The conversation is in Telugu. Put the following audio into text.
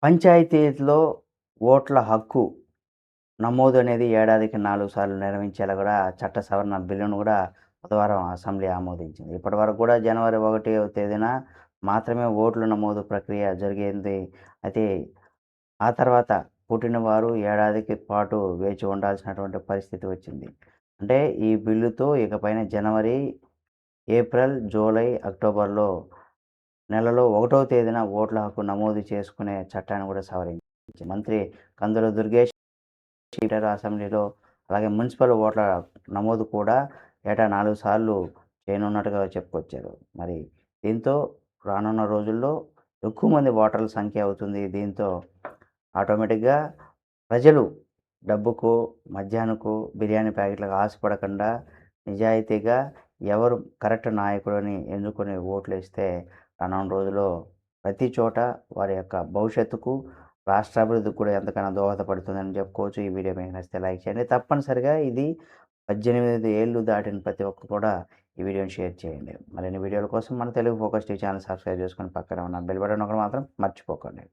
పంచాయతీలో ఓట్ల హక్కు నమోదు అనేది ఏడాదికి 4 సార్లు నిర్వహించేలా కూడా చట్ట సవరణ బిల్లును కూడా బుధవారం అసెంబ్లీ ఆమోదించింది. ఇప్పటివరకు కూడా జనవరి 1వ తేదీన మాత్రమే ఓట్ల నమోదు ప్రక్రియ జరిగింది. అయితే ఆ తర్వాత పుట్టినవారు ఏడాదికి పాటు వేచి ఉండాల్సినటువంటి పరిస్థితి వచ్చింది. అంటే ఈ బిల్లుతో ఇకపైన జనవరి, ఏప్రిల్, జూలై, అక్టోబర్‌లో నెలలో 1వ తేదీన ఓట్ల హక్కు నమోదు చేసుకునే చట్టాన్ని కూడా సవరించింది. మంత్రి కందుల దుర్గేష్ చెప్పారు అసెంబ్లీలో. అలాగే మున్సిపల్ ఓట్ల నమోదు కూడా ఏటా 4 సార్లు చేయనున్నట్టుగా చెప్పుకొచ్చారు. మరి దీంతో రానున్న రోజుల్లో ఎక్కువ మంది ఓటర్ల సంఖ్య అవుతుంది. దీంతో ఆటోమేటిక్‌గా ప్రజలు డబ్బుకో, మద్యానికో, బిర్యానీ ప్యాకెట్‌లకు ఆశపడకుండా నిజాయితీగా ఎవరు కరెక్ట్ నాయకుడని ఎన్నుకొని ఓట్లేస్తే రానున్న రోజుల్లో ప్రతి చోట వారి యొక్క భవిష్యత్తుకు, రాష్ట్ర అభివృద్ధికి కూడా ఎంతకైనా దోహదపడుతుందని చెప్పుకోవచ్చు. ఈ వీడియో మీకు నచ్చితే లైక్ చేయండి. తప్పనిసరిగా ఇది 18 ఏళ్ళు దాటిన ప్రతి ఒక్కరు కూడా ఈ వీడియోని షేర్ చేయండి. మరిన్ని వీడియోల కోసం మన Telugu focus TV channel subscribe చేసుకొని పక్కన ఉన్న బెల్ బటన్ నొక్కడం మాత్రం మర్చిపోకండి.